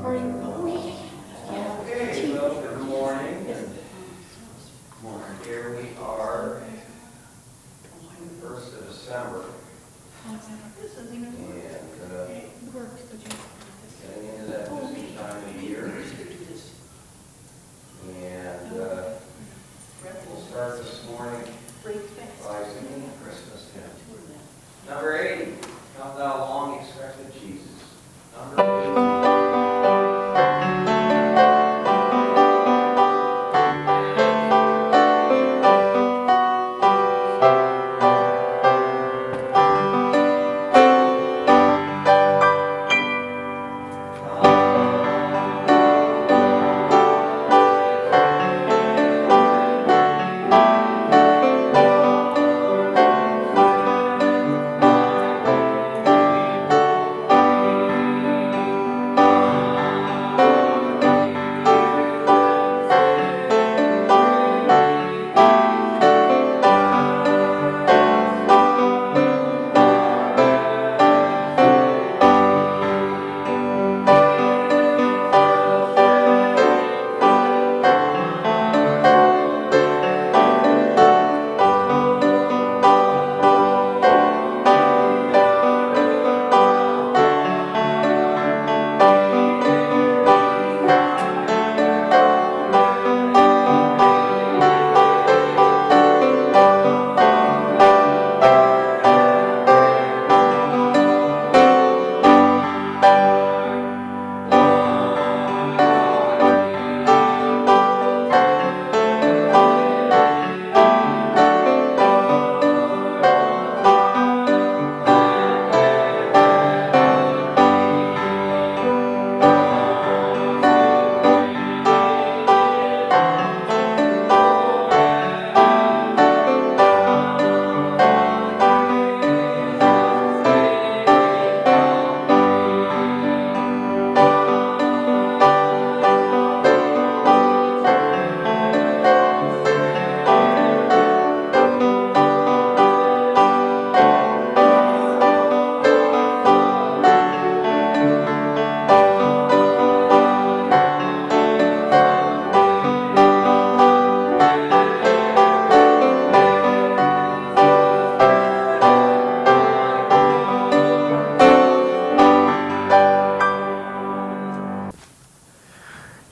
Okay, well, good morning. Here we are, the 1st of December. And getting into that busy time of the year. And we'll start this morning by singing a Christmas hymn. Number 80, Come Thou Long Expected Jesus. Number 80.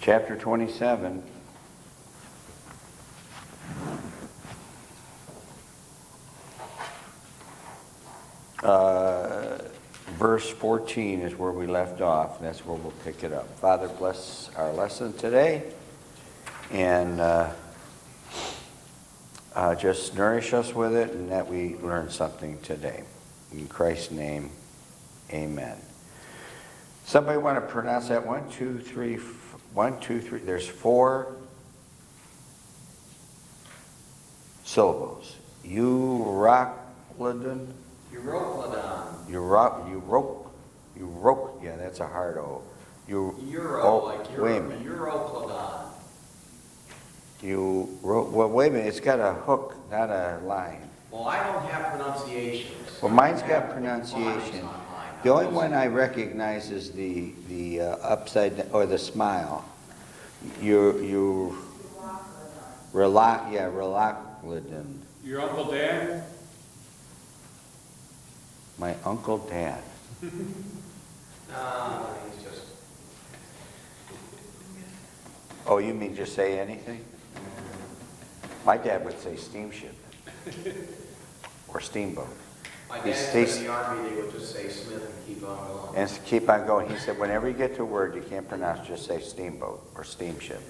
Chapter 27. Verse 14 is where we left off. That's where we'll pick it up. Father, bless our lesson today and just nourish us with it and that we learn something today. In Christ's name, amen. Somebody want to pronounce that? 1, 2, 3, 1, 2, 3. There's 4 syllables. Euroclydon. Euroclydon. Yeah, that's a hard O. Euroclydon. Well, wait a minute. It's got a hook, not a line. Well, I don't have pronunciations. Well, mine's got pronunciation. The only one I recognize is the upside down, or the smile. Relaclydon. Your Uncle Dan? My Uncle Dan. He's just... Oh, you mean just say anything? My dad would say steamship. Or steamboat. My dad was in the Army, they would just say Smith and keep on going. And keep on going. He said, whenever you get to a word you can't pronounce, just say steamboat or steamship.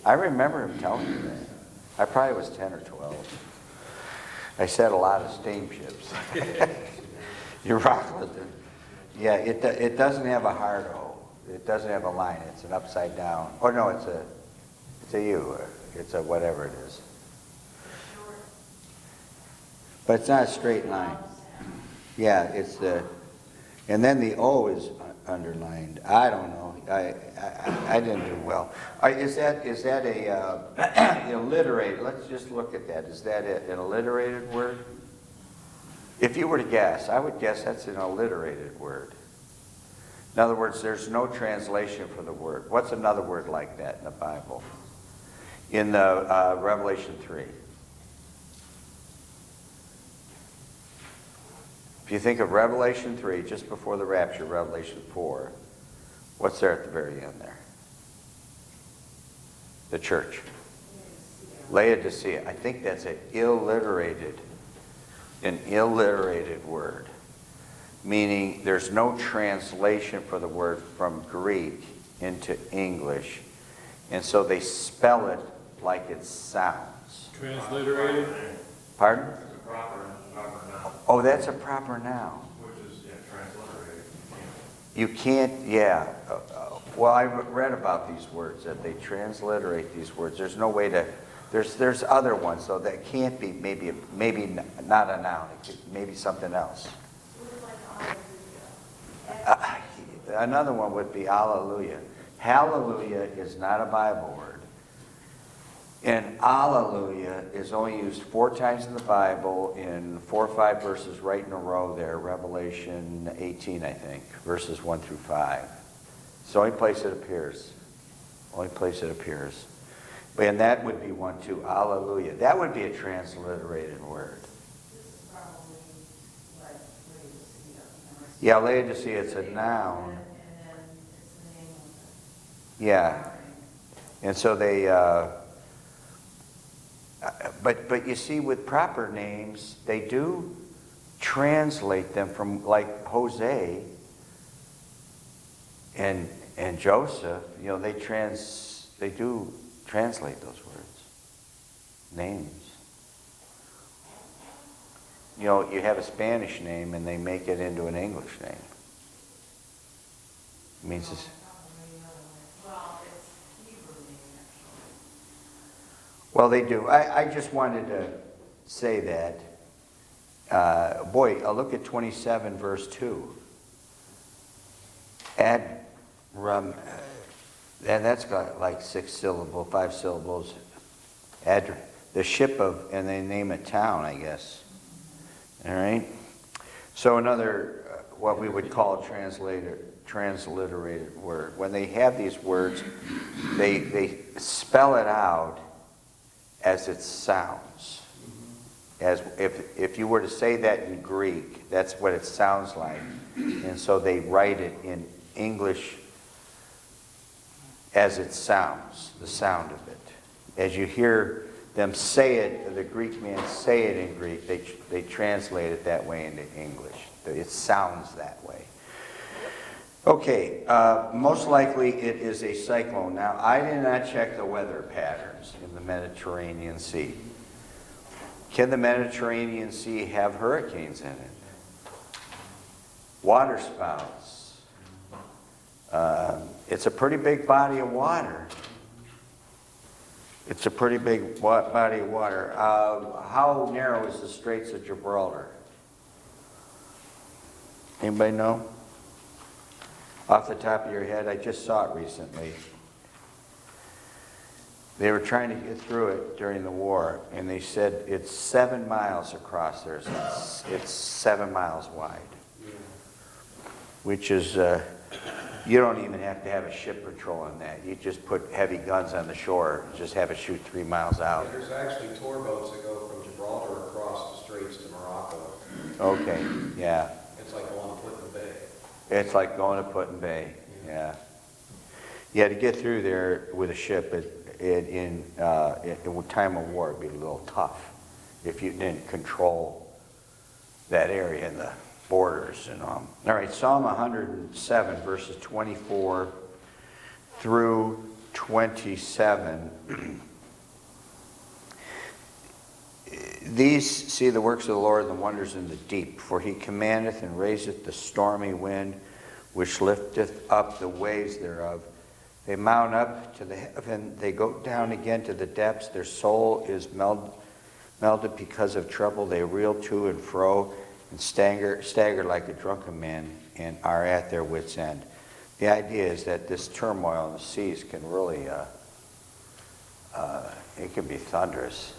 I remember him telling me that. I probably was 10 or 12. I said a lot of steamships. Euroclydon. Yeah, it doesn't have a hard O. It doesn't have a line. It's an upside down. Oh no, it's a U. It's a whatever it is. But it's not a straight line. Yeah, it's the, and then the O is underlined. I don't know. I didn't do well. Is that a alliterated? Let's just look at that. Is that an alliterated word? If you were to guess, I would guess that's an alliterated word. In other words, there's no translation for the word. What's another word like that in the Bible? In the Revelation 3. If you think of Revelation 3, just before the rapture, Revelation 4, what's there at the very end there? The church. Laodicea. I think that's an illiterated word, meaning there's no translation for the word from Greek into English, and so they spell it like it sounds. Transliterated? Pardon? It's a proper noun, Oh, that's a proper noun. which is transliterated. You can't, yeah. Well, I read about these words, that they transliterate these words. There's no way to, there's other ones, so that can't be, maybe not a noun, it could, maybe something else. Another one would be hallelujah. Hallelujah is not a Bible word. And alleluia is only used 4 times in the Bible in 4 or 5 verses right in a row there. Revelation 18, I think, verses 1 through 5. It's the only place it appears. Only place it appears. And that would be one too, alleluia. That would be a transliterated word. Yeah, Laodicea, it's a noun. Yeah. And so they, but you see, with proper names, they do translate them from, like Jose and Joseph, you know, they do translate those words, names. You know, you have a Spanish name and they make it into an English name. It means it's, well, they do. I just wanted to say that. Look at 27, verse 2. And that's got like 5 syllables. The ship of, and they name a town, I guess. All right. So another, what we would call transliterated word. When they have these words, they spell it out as it sounds. As if you were to say that in Greek, that's what it sounds like. And so they write it in English as it sounds, the sound of it. As you hear them say it, the Greek man say it in Greek, they translate it that way into English. It sounds that way. Okay, most likely it is a cyclone. Now, I did not check the weather patterns in the Mediterranean Sea. Can the Mediterranean Sea have hurricanes in it? Water spouts. It's a pretty big body of water. It's a pretty big body of water. How narrow is the Straits of Gibraltar? Anybody know? Off the top of your head, I just saw it recently. They were trying to get through it during the war, and they said it's 7 miles across there. So it's 7 miles wide, which is, you don't even have to have a ship patrol in that. You just put heavy guns on the shore, just have it shoot 3 miles out. There's actually tour boats that go from Gibraltar across the straits to Morocco. Okay, yeah. It's like going to Put-in Bay. It's like going to Put-in-Bay, yeah. Yeah, to get through there with a ship in time of war, it'd be a little tough if you didn't control that area and the borders and all. All right, Psalm 107, verses 24 through 27. These see the works of the Lord and the wonders in the deep, for he commandeth and raiseth the stormy wind, which lifteth up the waves thereof. They mount up to the heaven, they go down again to the depths. Their soul is melted because of trouble. They reel to and fro and stagger like a drunken man and are at their wits' end. The idea is that this turmoil in the seas can really, it can be thunderous.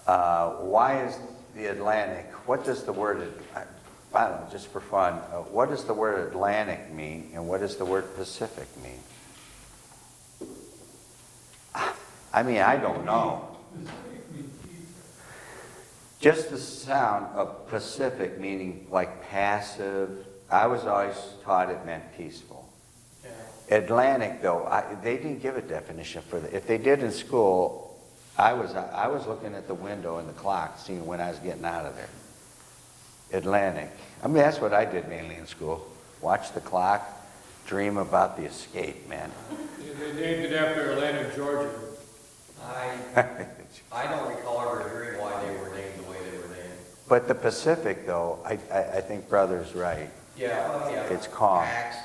Why is the Atlantic, what does the word I don't know, just for fun, what does the word Atlantic mean and what does the word Pacific mean? I mean, I don't know. Just the sound of Pacific meaning like passive, I was always taught it meant peaceful. Yeah. Atlantic, though, they didn't give a definition for that. If they did in school, I was looking at the window and the clock, seeing when I was getting out of there. Atlantic. I mean, that's what I did mainly in school. Watch the clock, dream about the escape, man. They named it after Atlanta, Georgia. I don't recall ever hearing why they were named the way they were named. But the Pacific, though, I think Brother's right. Yeah. It's calm. Acts,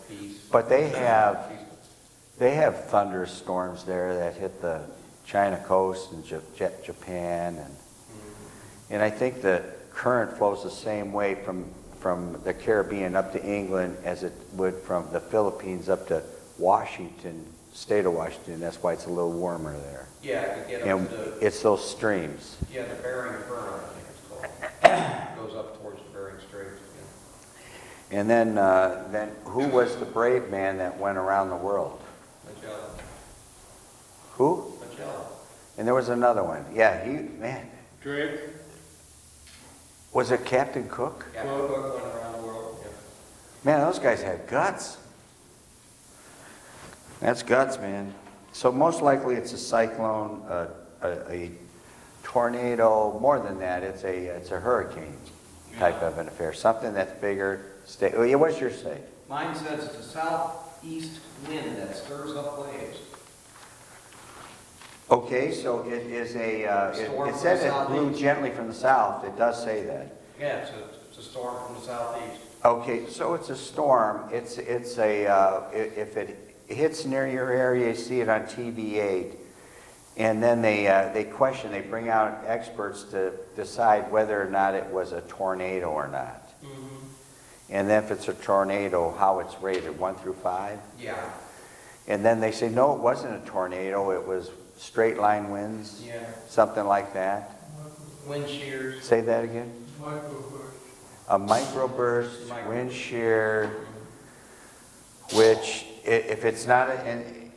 peace. But they have thunderstorms there that hit the China coast and Japan, and I think the current flows the same way from the Caribbean up to England as it would from the Philippines up to Washington, state of Washington. That's why it's a little warmer there. Yeah, you get And up to, it's those streams. the Bering Current, I think it's called. Goes up towards the Bering Straits. And then who was the brave man that went around the world? Magellan. Who? Magellan. And there was another one. Yeah, man. Drake, Was it Captain Cook? Captain Cook went around the world. Yeah. Man, those guys had guts. That's guts, man. So most likely it's a cyclone, a tornado. More than that, it's a hurricane type of an affair. Something that's bigger. What's your say? Mine says it's a southeast wind that stirs up waves. Okay, so it is it says it blew gently from the south. It does say that. Yeah, it's a storm from the southeast. Okay, so it's a storm. It's if it hits near your area, you see it on TV8, and then they bring out experts to decide whether or not it was a tornado or not. Mm-hmm. And then if it's a tornado, how it's rated, 1 through 5. Yeah. And then they say, no, it wasn't a tornado. It was straight line winds, Yeah. something like that. Wind shears. Say that again. A microburst, wind shear, which if it's not,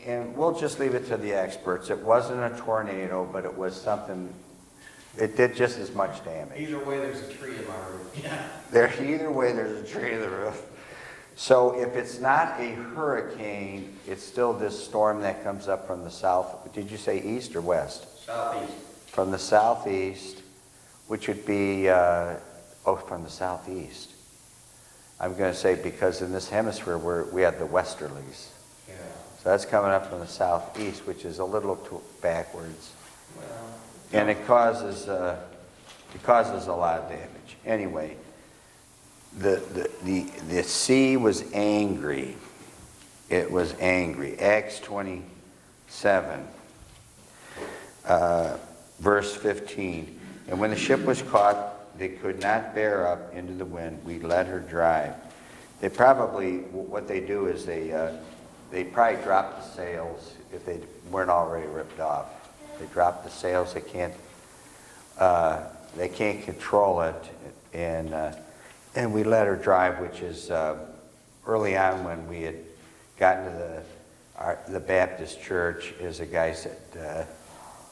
and we'll just leave it to the experts. It wasn't a tornado, but it was something, it did just as much damage. Either way, there's a tree in my roof. Yeah. Either way, there's a tree in the roof. So if it's not a hurricane, it's still this storm that comes up from the south. Did you say east or west? Southeast. From the southeast, which would be, from the southeast. I'm going to say because in this hemisphere we have the westerlies. Yeah. So that's coming up from the southeast, which is a little backwards. Well, And it causes a lot of damage. Anyway, the sea was angry. It was angry. Acts 27, verse 15. And when the ship was caught, they could not bear up into the wind. We let her drive. They probably, what they do is they probably drop the sails if they weren't already ripped off. They drop the sails. They can't control it, and we let her drive, which is early on when we had gotten to the Baptist church. Is a guy that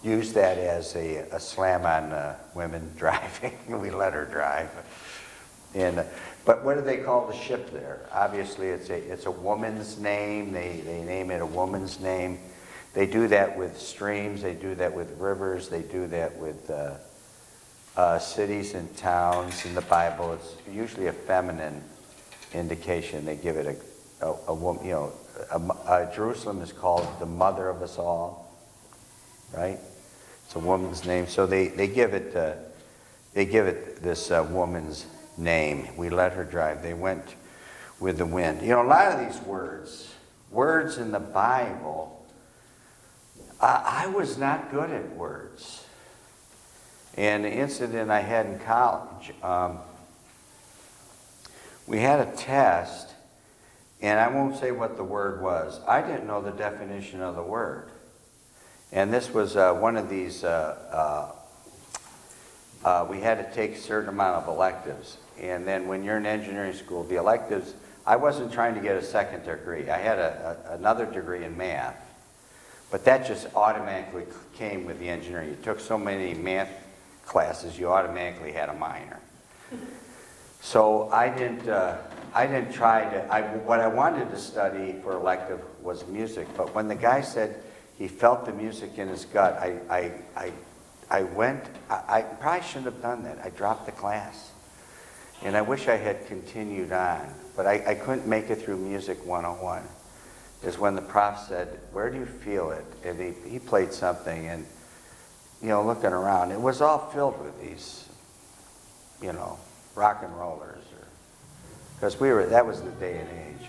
used that as a slam on women driving. We let her drive, but what do they call the ship there? Obviously, it's a woman's name. They name it a woman's name. They do that with streams. They do that with rivers. They do that with cities and towns in the Bible. It's usually a feminine indication. They give it a woman. Jerusalem is called the mother of us all, right? It's a woman's name. So they give it this woman's name. We let her drive. They went with the wind. A lot of these words in the Bible. I was not good at words. And the incident I had in college, we had a test, and I won't say what the word was. I didn't know the definition of the word. And this was one of these, we had to take a certain amount of electives. And then when you're in engineering school, the electives, I wasn't trying to get a second degree. I had another degree in math, but that just automatically came with the engineering. You took so many math classes, you automatically had a minor. So I didn't try to, what I wanted to study for elective was music, but when the guy said he felt the music in his gut, I probably shouldn't have done that. I dropped the class. And I wish I had continued on, but I couldn't make it through Music 101. Is when the prof said, where do you feel it? And he played something, and, you know, looking around, it was all filled with these, you know, rock and rollers. Because that was the day and age.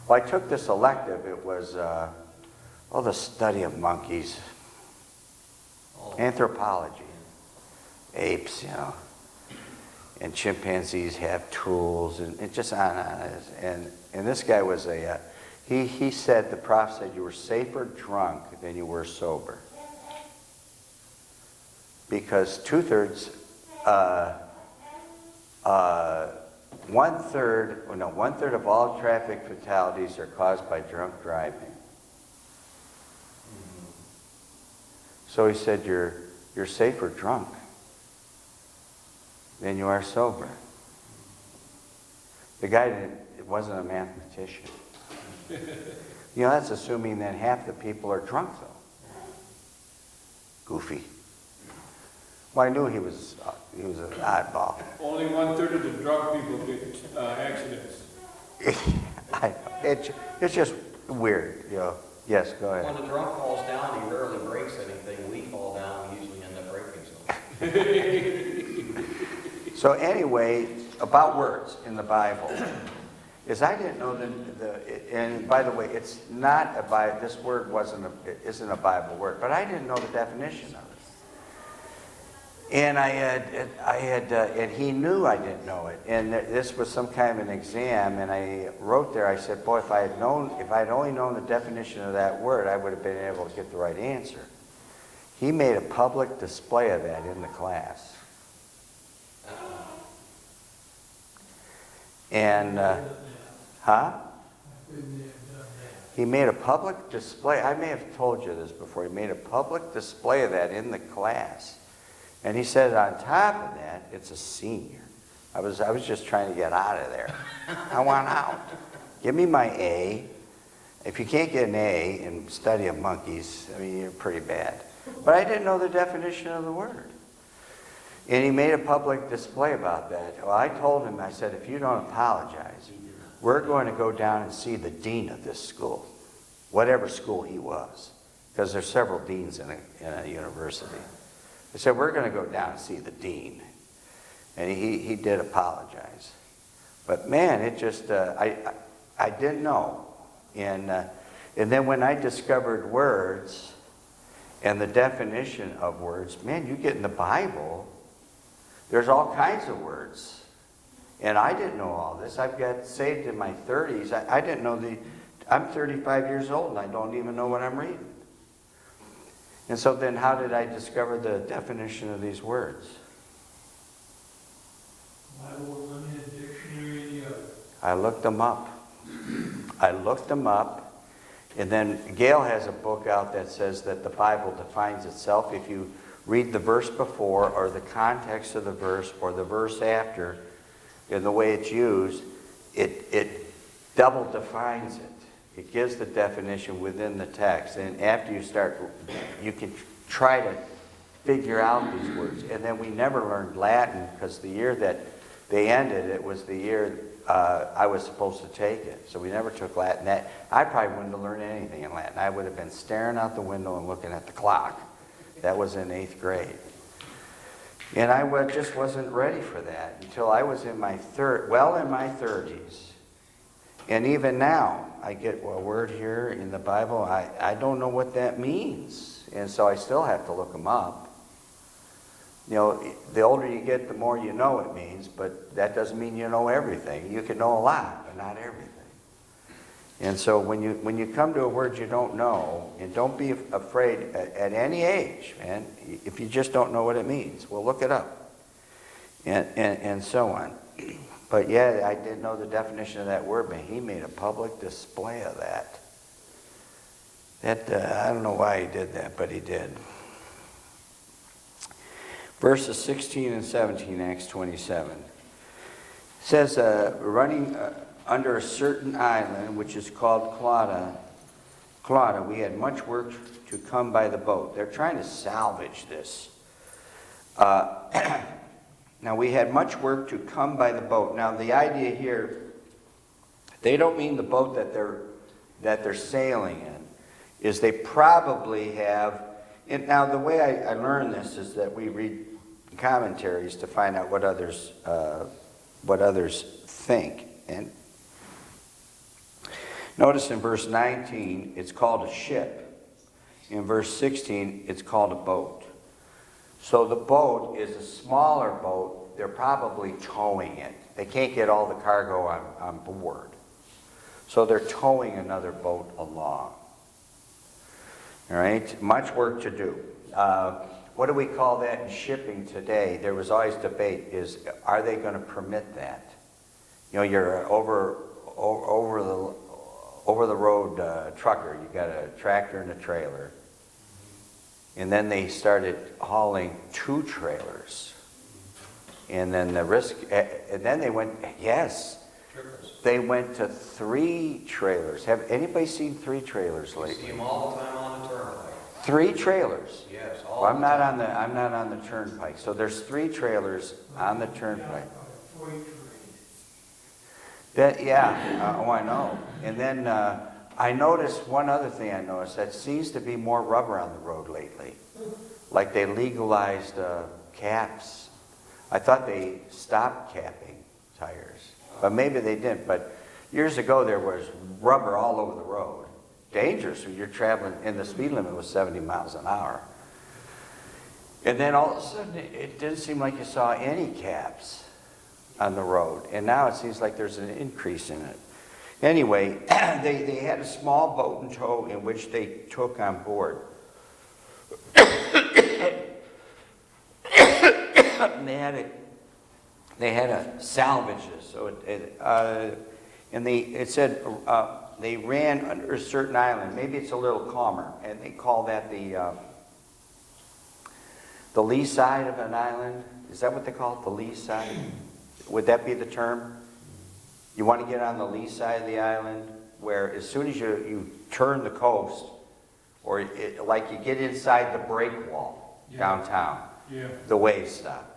Well, I took this elective. It was, the study of monkeys, anthropology, apes, you know, and chimpanzees have tools, and it just on and on. And this guy was he said, the prof said, you were safer drunk than you were sober. Because one third of all traffic fatalities are caused by drunk driving. So he said, you're safer drunk than you are sober. The guy wasn't a mathematician. You know, that's assuming that half the people are drunk, though. Goofy. Well, I knew he was an oddball. Only 1/3 of the drunk people get accidents. It's just weird, you know. Yes, go ahead. When the drunk falls down, he rarely breaks anything. We fall down, we usually end up breaking something. So anyway, about words in the Bible, is I didn't know and by the way, it's not a Bible. This word isn't a Bible word, but I didn't know the definition of it. And and he knew I didn't know it. And this was some kind of an exam, and I wrote there, I said, boy, if I'd only known the definition of that word, I would have been able to get the right answer. He made a public display of that in the class. And, He made a public display. I may have told you this before. He made a public display of that in the class. And he said, on top of that, it's a senior. I was just trying to get out of there. I want out. Give me my A. If you can't get an A in study of monkeys, I mean, you're pretty bad. But I didn't know the definition of the word. And he made a public display about that. Well, I told him, I said, if you don't apologize, we're going to go down and see the dean of this school, whatever school he was, because there's several deans in a university. I said, we're going to go down and see the dean. And he did apologize. But man, it just, I didn't know. And then when I discovered words and the definition of words, man, you get in the Bible, there's all kinds of words. And I didn't know all this. I've got saved in my 30s. I didn't know I'm 35 years old and I don't even know what I'm reading. And so then how did I discover the definition of these words? Bible, Limited Dictionary, and the other. I looked them up. And then Gail has a book out that says that the Bible defines itself. If you read the verse before or the context of the verse or the verse after, in the way it's used, it double defines it. It gives the definition within the text. And after you can try to figure out these words. And then we never learned Latin because the year that they ended, it was the year I was supposed to take it. So we never took Latin. I probably wouldn't have learned anything in Latin. I would have been staring out the window and looking at the clock. That was in 8th grade. And I just wasn't ready for that until I was in my 30s. And even now, I get a word here in the Bible, I don't know what that means. And so I still have to look them up. You know, the older you get, the more you know it means, but that doesn't mean you know everything. You can know a lot, but not everything. And so when you come to a word you don't know, and don't be afraid at any age, man, if you just don't know what it means, well, look it up. And so on. But yeah, I didn't know the definition of that word, but he made a public display of that. I don't know why he did that, but he did. Verses 16 and 17, Acts 27. It says, running under a certain island, which is called Clauda, we had much work to come by the boat. They're trying to salvage this. Now, we had much work to come by the boat. Now, the idea here, they don't mean the boat that they're sailing in, is they probably have, and now the way I learned this is that we read commentaries to find out what others think. And notice in verse 19, it's called a ship. In verse 16, it's called a boat. So the boat is a smaller boat. They're probably towing it. They can't get all the cargo on board. So they're towing another boat along. All right, much work to do. What do we call that in shipping today? There was always debate, are they going to permit that? You know, you're over the road trucker, you got a tractor and a trailer. And then they started hauling 2 trailers. And then they went, yes, they went to 3 trailers. Have anybody seen 3 trailers We lately? see them all the time on the turnpike. 3 trailers. Yes, all Well, the I'm not time. on the turnpike. So there's 3 trailers on the turnpike. I know. And then I noticed one other thing. I noticed that seems to be more rubber on the road lately. Like they legalized caps. I thought they stopped capping tires, but maybe they didn't. But years ago there was rubber all over the road. Dangerous when you're traveling, and the speed limit was 70 miles an hour. And then all of a sudden it didn't seem like you saw any caps on the road. And now it seems like there's an increase in it. Anyway, they had a small boat in tow in which they took on board. And they had to salvage this. So it said they ran under a certain island. Maybe it's a little calmer, and they call that the lee side of an island. Is that what they call it, the lee side? Would that be the term? You want to get on the lee side of the island, where as soon as you turn the coast, or like you get inside the break wall downtown, the waves stop.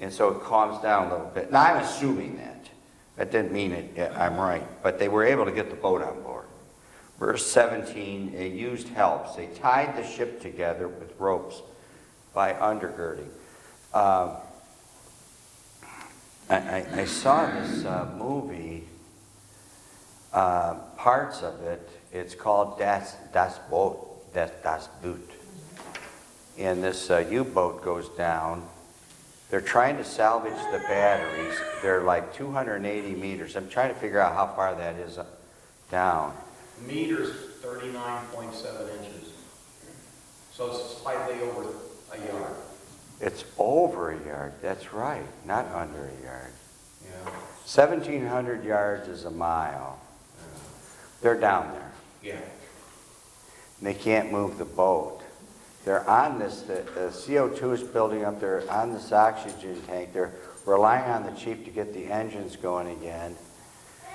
And so it calms down a little bit. Now, I'm assuming that. That didn't mean it. I'm right. But they were able to get the boat on board. Verse 17, they used helps. They tied the ship together with ropes by undergirding. I saw this movie, parts of it. It's called Das Boot. And this U-boat goes down. They're trying to salvage the batteries. They're like 280 meters. I'm trying to figure out how far that is down. Meters, 39.7 inches. So it's slightly over a yard. It's over a yard. That's right. Not under a yard. Yeah. 1,700 yards is a mile. They're down there. Yeah. And they can't move the boat. They're on this, the CO2 is building up, they're on this oxygen tank, they're relying on the chief to get the engines going again.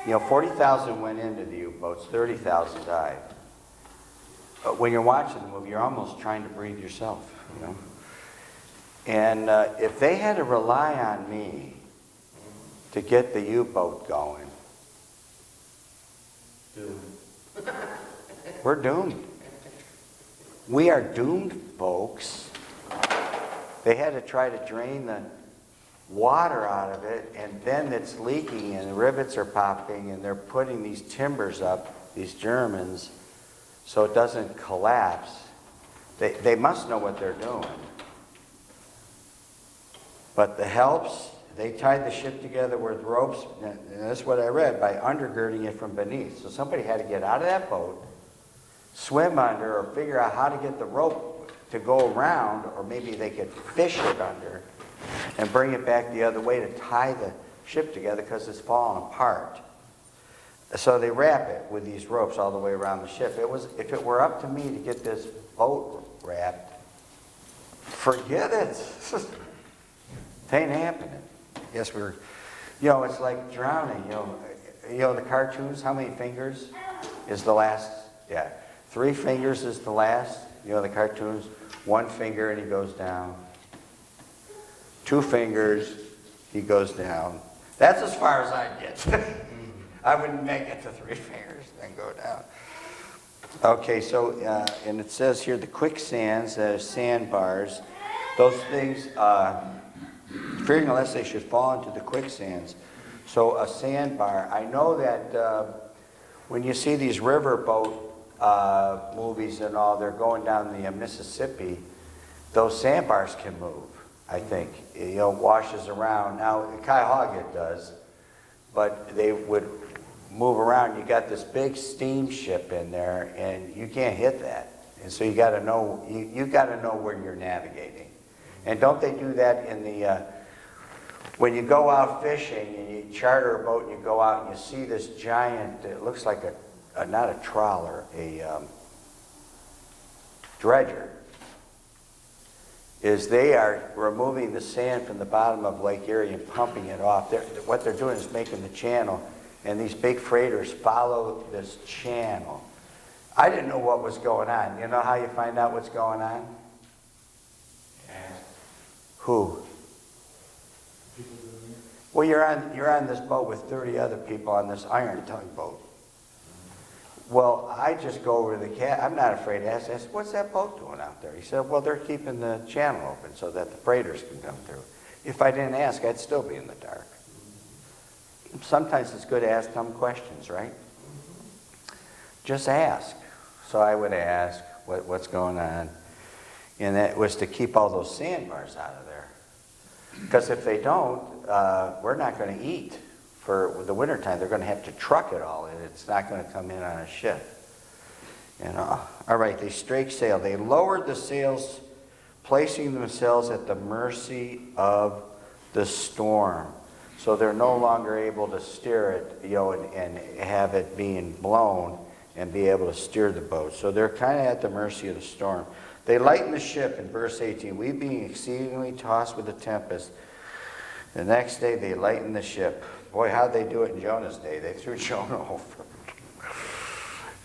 You know, 40,000 went into the U-boats, 30,000 died. But when you're watching the movie, you're almost trying to breathe yourself, you know. And if they had to rely on me to get the U-boat going, we're doomed. We are doomed, folks. They had to try to drain the water out of it, and then it's leaking, and the rivets are popping, and they're putting these timbers up, these Germans, so it doesn't collapse. They must know what they're doing. But the helps, they tied the ship together with ropes, and that's what I read, by undergirding it from beneath. So somebody had to get out of that boat, swim under, or figure out how to get the rope to go around, or maybe they could fish it under and bring it back the other way to tie ship together because it's falling apart. So they wrap it with these ropes all the way around the ship. If it were up to me to get this boat wrapped, forget it. It ain't happening. Yes, it's like drowning, the cartoons, how many fingers is the last? Yeah, 3 fingers is the last, the cartoons, 1 finger and he goes down. 2 fingers, he goes down. That's as far as I get. I wouldn't make it to 3 fingers, then go down. Okay, so, and it says here the quicksands, sandbars, those things, fearing unless they should fall into the quicksands. So a sandbar, I know that when you see these riverboat movies and all, they're going down the Mississippi, those sandbars can move, I think. Washes around. Now, Cuyahoga does, but they would move around. You got this big steamship in there, and you can't hit that. And so you got to know, you got to know where you're navigating. And don't they do that in the, when you go out fishing and you charter a boat and you go out and you see this giant, it looks like not a trawler, a dredger, is they are removing the sand from the bottom of Lake Erie and pumping it off. What they're doing is making the channel, and these big freighters follow this channel. I didn't know what was going on. You know how you find out what's going on? Who? Well, you're on this boat with 30 other people on this iron tugboat. Well, I just go over to the cat. I'm not afraid to ask. I said, what's that boat doing out there? He said, well, they're keeping the channel open so that the freighters can come through. If I didn't ask, I'd still be in the dark. Sometimes it's good to ask dumb questions, right? Just ask. So I would ask, what's going on? And that was to keep all those sandbars out of there. Because if they don't, we're not going to eat for the wintertime. They're going to have to truck it all in. It's not going to come in on a ship. All right, they strake sail. They lowered the sails, placing themselves at the mercy of the storm. So they're no longer able to steer it, and have it being blown and be able to steer the boat. So they're kind of at the mercy of the storm. They lightened the ship in verse 18. We being exceedingly tossed with a tempest. The next day they lightened the ship. Boy, how'd they do it in Jonah's day? They threw Jonah over.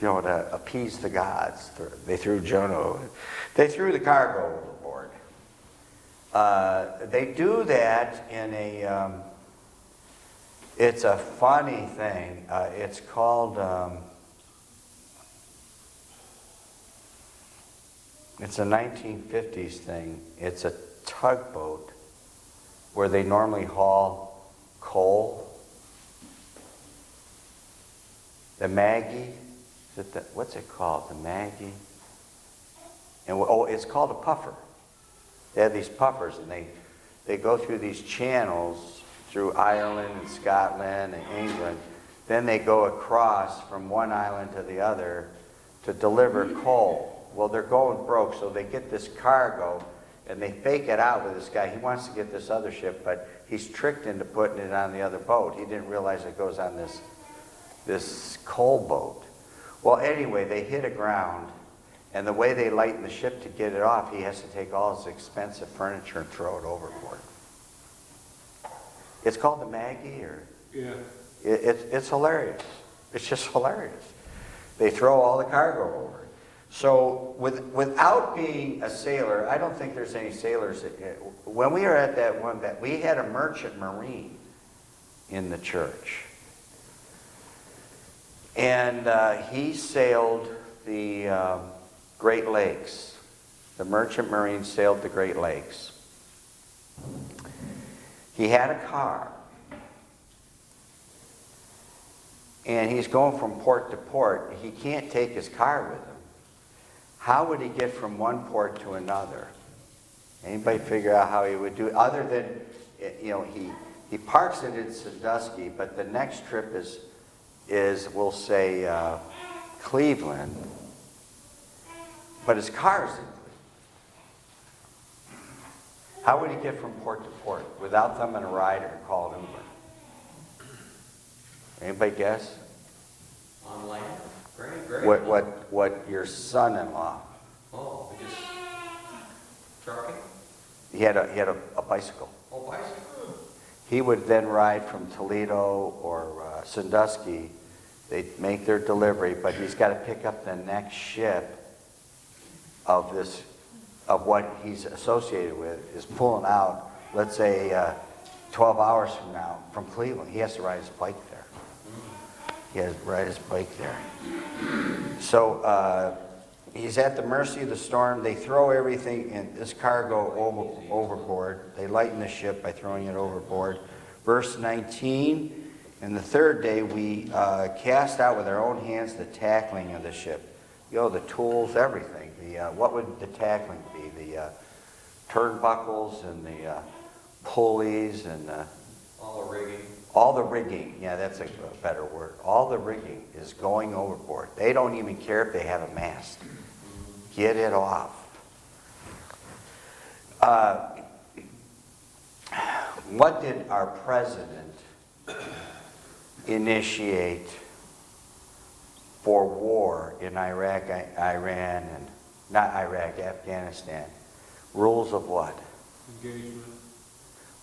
To appease the gods. They threw Jonah over. They threw the cargo overboard. They do that in a, it's a funny thing. It's called, it's a 1950s thing. It's a tugboat where they normally haul coal. The Maggie, what's it called? The Maggie? And it's called a puffer. They have these puffers, and they go through these channels through Ireland and Scotland and England. Then they go across from one island to the other to deliver coal. Well, they're going broke, so they get this cargo, and they fake it out with this guy. He wants to get this other ship, but he's tricked into putting it on the other boat. He didn't realize it goes on this coal boat. Well, anyway, they hit aground, and the way they lighten the ship to get it off, he has to take all his expensive furniture and throw it overboard. It's called the Maggie, or Yeah. it's hilarious. It's just hilarious. They throw all the cargo over. So without being a sailor, I don't think there's any sailors. When we were at that one, we had a merchant marine in the church. And he sailed the Great Lakes. The merchant marine sailed the Great Lakes. He had a car. And he's going from port to port. He can't take his car with him. How would he get from one port to another? Anybody figure out how he would do it? Other than, he parks it in Sandusky, but the next trip is we'll say, Cleveland. But his car's in Cleveland. How would he get from port to port without thumbing a ride or call an Uber? Anybody guess? On land? Great. What your son-in-law, Oh, we just trucking? he had a bicycle. Oh, bicycle? He would then ride from Toledo or Sandusky. They'd make their delivery, but he's got to pick up the next ship of what he's associated with is pulling out, let's say, 12 hours from now from Cleveland. He has to ride his bike there. He has to ride his bike there. So he's at the mercy of the storm. They throw everything in this cargo overboard. They lighten the ship by throwing it overboard. Verse 19, and the third day we cast out with our own hands the tackling of the ship. The tools, everything. What would the tackling be? The turnbuckles and the pulleys and All the rigging. all the rigging. Yeah, that's a better word. All the rigging is going overboard. They don't even care if they have a mast. Get it off. What did our president initiate for war in Iraq, Iran, and not Iraq, Afghanistan? Rules of what? Engagement.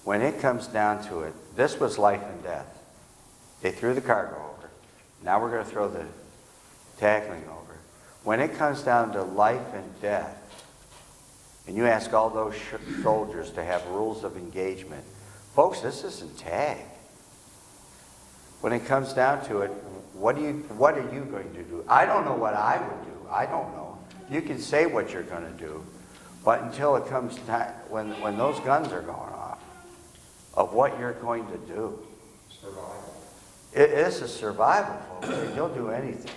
When it comes down to it, this was life and death. They threw the cargo over. Now we're going to throw the tackling over. When it comes down to life and death, and you ask all those soldiers to have rules of engagement, folks, this isn't tag. When it comes down to it, what are you going to do? I don't know what I would do. I don't know. You can say what you're going to do, but until it comes time, when those guns are going off, of what you're going to do. Survival. It is a survival, folks. You'll do anything.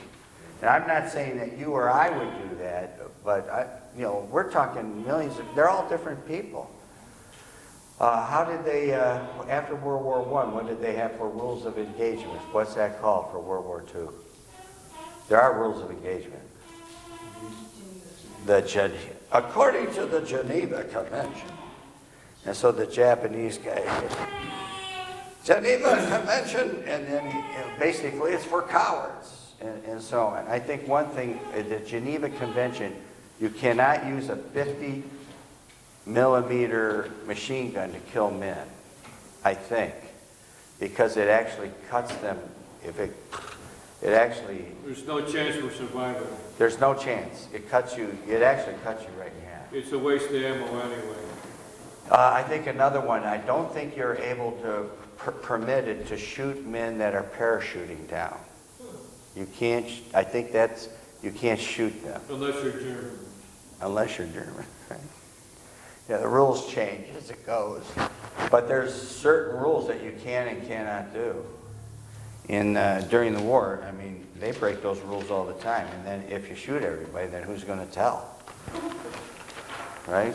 And I'm not saying that you or I would do that, but we're talking millions. They're all different people. How did they, after World War I, what did they have for rules of engagement? What's that called for World War II? There are rules of engagement. According to the Geneva Convention. And so the Japanese guy, Geneva Convention, and then basically it's for cowards, and so on. I think one thing, the Geneva Convention, you cannot use a 50-millimeter machine gun to kill men, I think, because it actually cuts them. It actually, There's no chance for survival. there's no chance. It actually cuts you right in half. It's a waste of ammo anyway. I think another one, I don't think you're able to permitted to shoot men that are parachuting down. You can't, I think you can't shoot them. Unless you're German. Unless you're German, right? Yeah, the rules change as it goes. But there's certain rules that you can and cannot do. During the war, I mean, they break those rules all the time. And then if you shoot everybody, then who's going to tell? Right?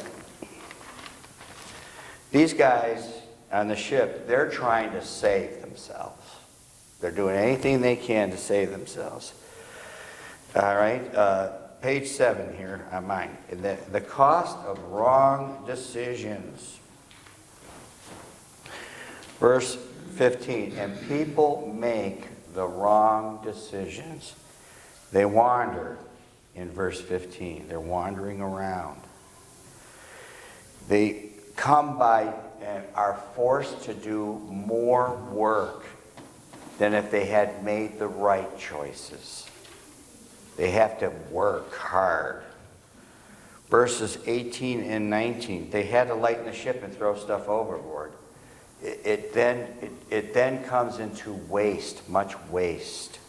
These guys on the ship, they're trying to save themselves. They're doing anything they can to save themselves. All right, page 7 here on mine. The cost of wrong decisions. Verse 15, and people make the wrong decisions. They wander in verse 15. They're wandering around. They come by and are forced to do more work than if they had made the right choices. They have to work hard. Verses 18 and 19, they had to lighten the ship and throw stuff overboard. It then comes into waste, much waste.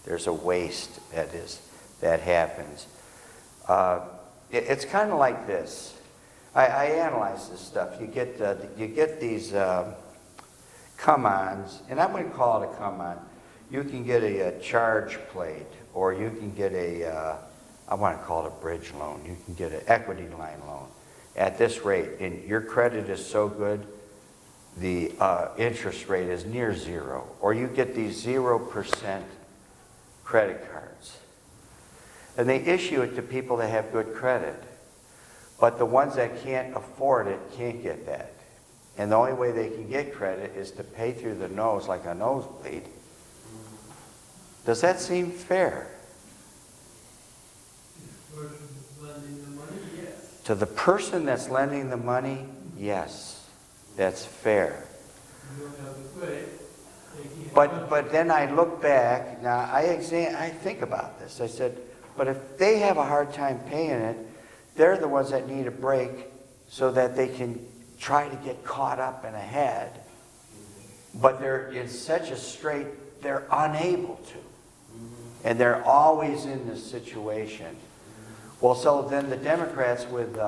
There's a waste that happens. It's kind of like this. I analyze this stuff. You get these come-ons, and I wouldn't call it a come-on. You can get a charge plate, or you can get I want to call it a bridge loan. You can get an equity line loan at this rate, and your credit is so good, the interest rate is near zero. Or you get these 0% credit cards, and they issue it to people that have good credit. But the ones that can't afford it can't get that. And the only way they can get credit is to pay through the nose like a nosebleed Does that seem fair? This person lending the money, yes. To the person that's lending the money, yes, that's fair. You don't have to pay. They can't. But then I look back, now I think about this. I said, but if they have a hard time paying it, they're the ones that need a break so that they can try to get caught up and ahead. But they're in such a strait, they're unable to. And they're always in this situation. Well, so then the Democrats with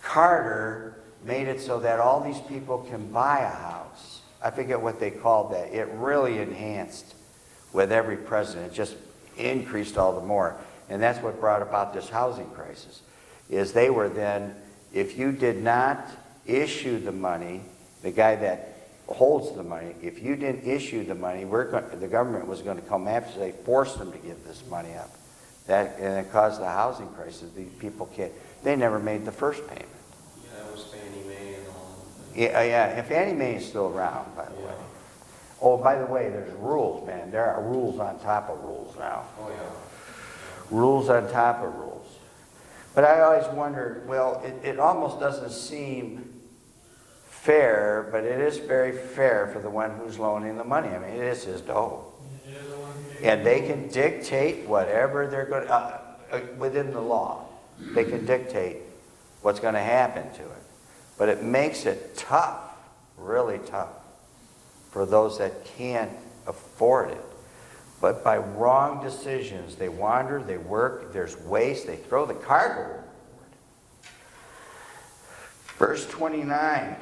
Carter made it so that all these people can buy a house. I forget what they called that. It really enhanced with every president. It just increased all the more. And that's what brought about this housing crisis, is they were then, if you did not issue the money, the guy that holds the money, if you didn't issue the money, the government was going to come after, they forced them to give this money up. And it caused the housing crisis. These people they never made the first payment. Yeah, it was Fannie Mae and all that. Yeah, and Fannie Mae is still around, by the way. Oh, by the way, there's rules, man. There are rules on top of rules now. Oh, yeah. Rules on top of rules. But I always wondered, well, it almost doesn't seem fair, but it is very fair for the one who's loaning the money. I mean, it is his dough. They're the ones that- And they can dictate whatever they're going to, within the law, they can dictate what's going to happen to it. But it makes it tough, really tough, for those that can't afford it. But by wrong decisions, they wander, they work, there's waste, they throw the cargo overboard. Verse 29.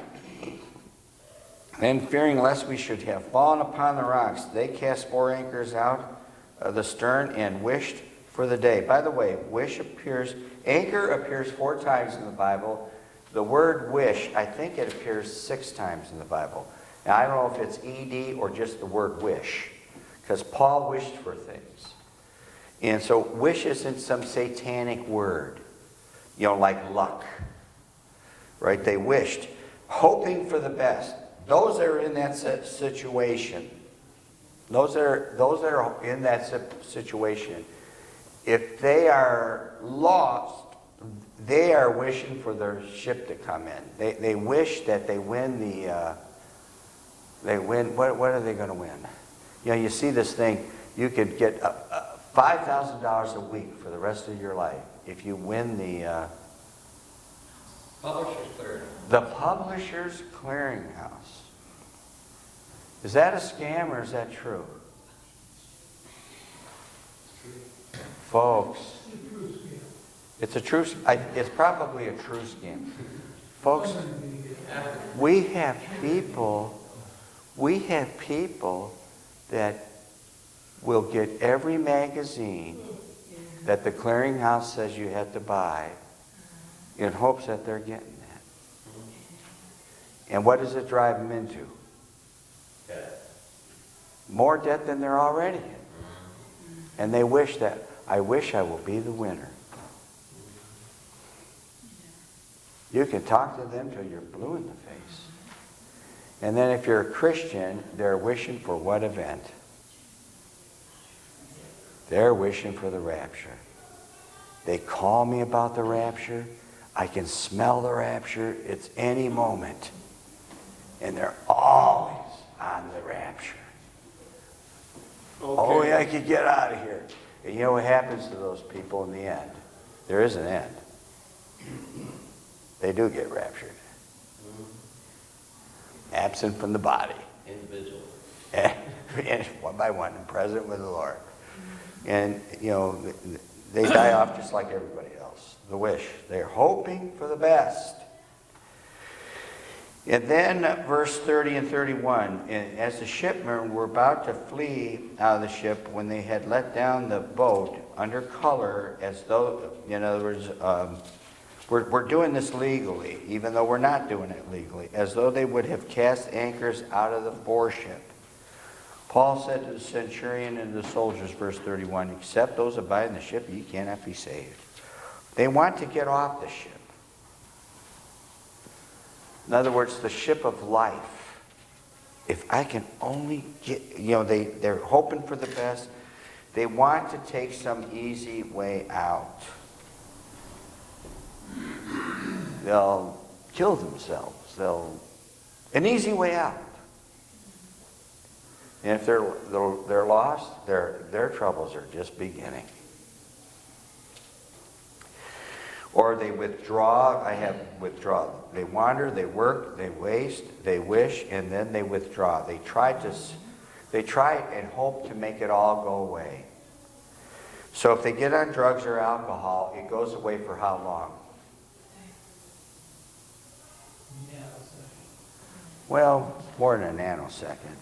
Then fearing lest we should have fallen upon the rocks, they cast 4 anchors out of the stern and wished for the day. By the way, anchor appears 4 times in the Bible. The word wish, I think it appears 6 times in the Bible. Now, I don't know if it's ED or just the word wish, because Paul wished for things. And so wish isn't some satanic word, like luck. Right? They wished, hoping for the best. Those that are in that situation, those that are in that situation, if they are lost, they are wishing for their ship to come in. They wish that they win what are they going to win? You see this thing, you could get $5,000 a week for the rest of your life if you win the Publishers Clearinghouse. The Publishers Clearinghouse. Is that a scam or is that true? Folks, it's a true scam. It's probably a true scam. Folks, we have people that will get every magazine that the clearinghouse says you have to buy in hopes that they're getting that. And what does it drive them into? Debt. More debt than they're already in. And they wish that, I wish I will be the winner. You can talk to them till you're blue in the face. And then if you're a Christian, they're wishing for what event? They're wishing for the rapture. They call me about the rapture. I can smell the rapture. It's any moment. And they're always on the rapture. Okay. Oh, yeah, I could get out of here. And you know what happens to those people in the end? There is an end. They do get raptured. Absent from the body. Individual. And one by one, and present with the Lord. And, they die off just like everybody else. The wish. They're hoping for the best. And then verse 30 and 31, and as the shipmen were about to flee out of the ship, when they had let down the boat under color, as though, in other words, we're doing this legally, even though we're not doing it legally, as though they would have cast anchors out of the foreship. Paul said to the centurion and the soldiers, verse 31, except those abide in the ship, ye cannot be saved. They want to get off the ship. In other words, the ship of life. if I can only get, they're hoping for the best. They want to take some easy way out. They'll kill themselves. An easy way out. And if they're lost, their troubles are just beginning. Or they withdraw. I have withdraw. They wander, they work, they waste, they wish, and then they withdraw. They try and hope to make it all go away. So if they get on drugs or alcohol, it goes away for how long? Well, more than a nanosecond.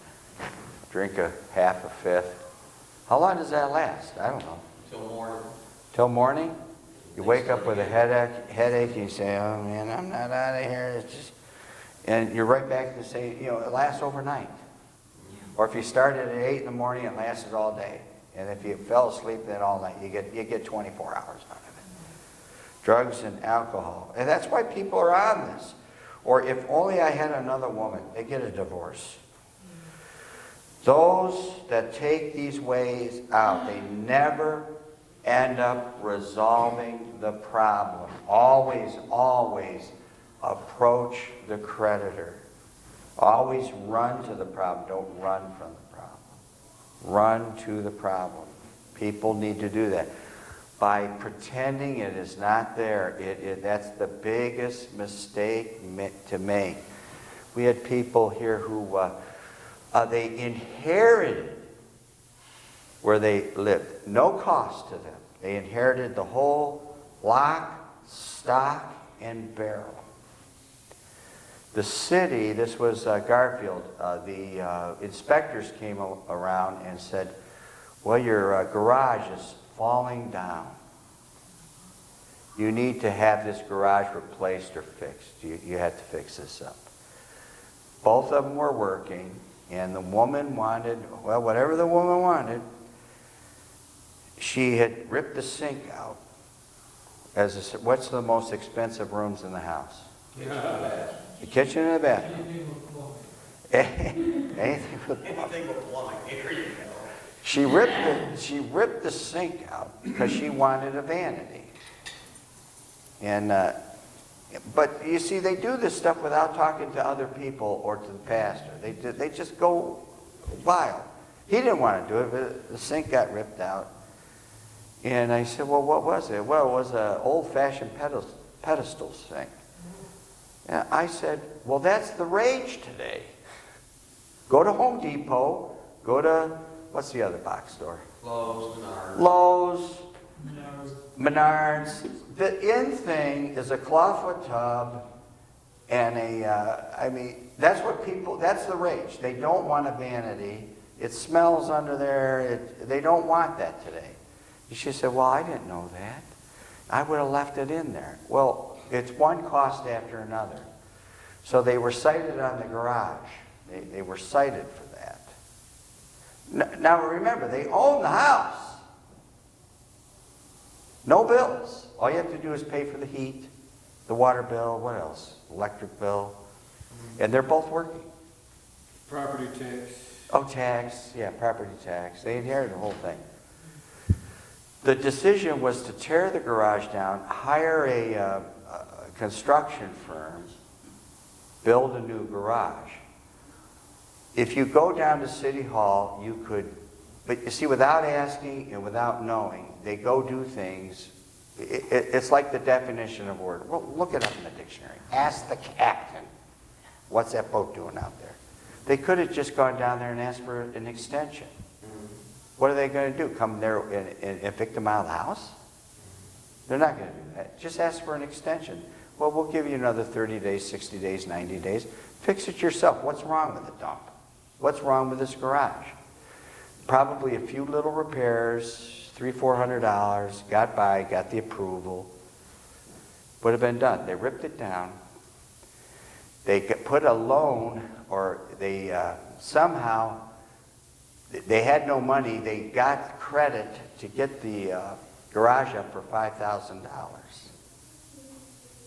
Drink a half a fifth. How long does that last? I don't know. Till morning. Till morning? You wake up with a headache, and you say, oh man, I'm not out of here. It's just, and you're right back to say, it lasts overnight. Or if you started at 8 in the morning, it lasted all day. And if you fell asleep then all night, you get 24 hours out of it. Drugs and alcohol. And that's why people are on this. Or if only I had another woman, they get a divorce. Those that take these ways out, they never end up resolving the problem. Always, always approach the creditor. Always run to the problem. Don't run from the problem. Run to the problem. People need to do that. By pretending it is not there, that's the biggest mistake to make. We had people here who they inherited where they lived. No cost to them. They inherited the whole lock, stock, and barrel. The city, this was Garfield, the inspectors came around and said, well, your garage is falling down. You need to have this garage replaced or fixed. You have to fix this up. Both of them were working, and the woman wanted, well, whatever the woman wanted, she had ripped the sink out. What's the most expensive rooms in the house? The kitchen and the bathroom. Anything with plumbing. Anything but plumbing, here you go. She ripped the sink out because she wanted a vanity. And but you see, they do this stuff without talking to other people or to the pastor. They just go wild. He didn't want to do it, but the sink got ripped out. And I said, well, what was it? Well, it was an old-fashioned pedestal sink. And I said, well, that's the rage today. Go to Home Depot, go to, what's the other box store? Lowe's, Menards. Lowe's, Menards. The in thing is a clawfoot tub and that's what people, that's the rage. They don't want a vanity. It smells under there. They don't want that today. She said, well, I didn't know that. I would have left it in there. Well, it's one cost after another. So they were cited on the garage. They were cited for that. Now remember, they own the house. No bills. All you have to do is pay for the heat, the water bill, what else? Electric bill. And they're both working. Property tax. Oh, tax. Yeah, property tax. They inherited the whole thing. The decision was to tear the garage down, hire a construction firm, build a new garage. If you go down to City Hall, you could, but you see, without asking and without knowing, they go do things. It's like the definition of word. Well, look it up in the dictionary. Ask the captain, what's that boat doing out there? They could have just gone down there and asked for an extension. What are they going to do? Come there and evict them out of the house? They're not going to do that. Just ask for an extension. Well, we'll give you another 30 days, 60 days, 90 days. Fix it yourself. What's wrong with the dump? What's wrong with this garage? Probably a few little repairs, $300-400, got by, got the approval. Would have been done. They ripped it down. They put a loan, or they somehow, they had no money. They got credit to get the garage up for $5,000.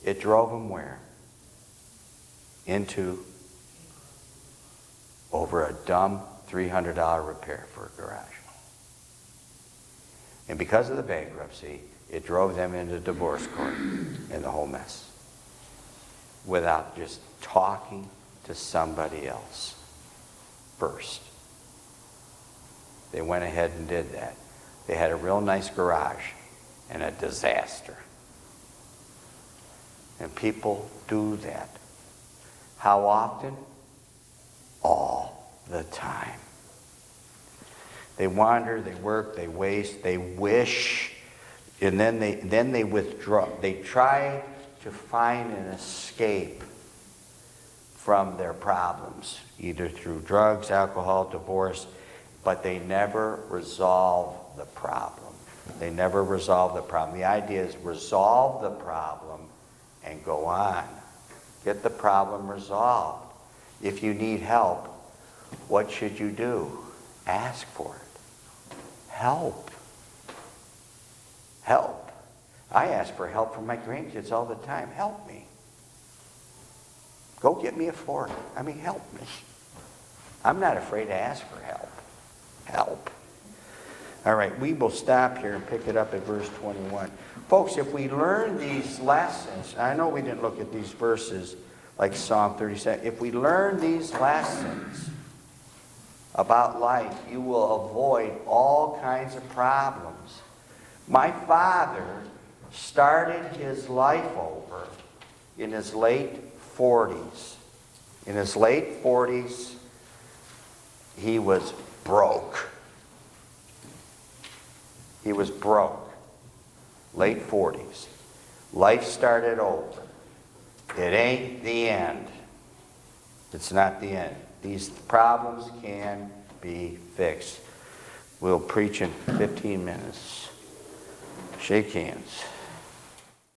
It drove them where? Into over a dumb $300 repair for a garage. And because of the bankruptcy, it drove them into divorce court and the whole mess without just talking to somebody else first. They went ahead and did that. They had a real nice garage and a disaster. And people do that. How often? All the time. They wander, they work, they waste, they wish, and then they withdraw. They try to find an escape from their problems, either through drugs, alcohol, divorce, but they never resolve the problem. They never resolve the problem. The idea is resolve the problem and go on. Get the problem resolved. If you need help, what should you do? Ask for it. Help. Help. I ask for help from my grandkids all the time. Help me. Go get me a fork. I mean, help me. I'm not afraid to ask for help. Help. All right, we will stop here and pick it up at verse 21. Folks, if we learn these lessons, I know we didn't look at these verses like Psalm 37. If we learn these lessons about life, you will avoid all kinds of problems. My father started his life over in his late 40s. In his late 40s, he was broke. He was broke. Late 40s. Life started over. It ain't the end. It's not the end. These problems can be fixed. We'll preach in 15 minutes. Shake hands.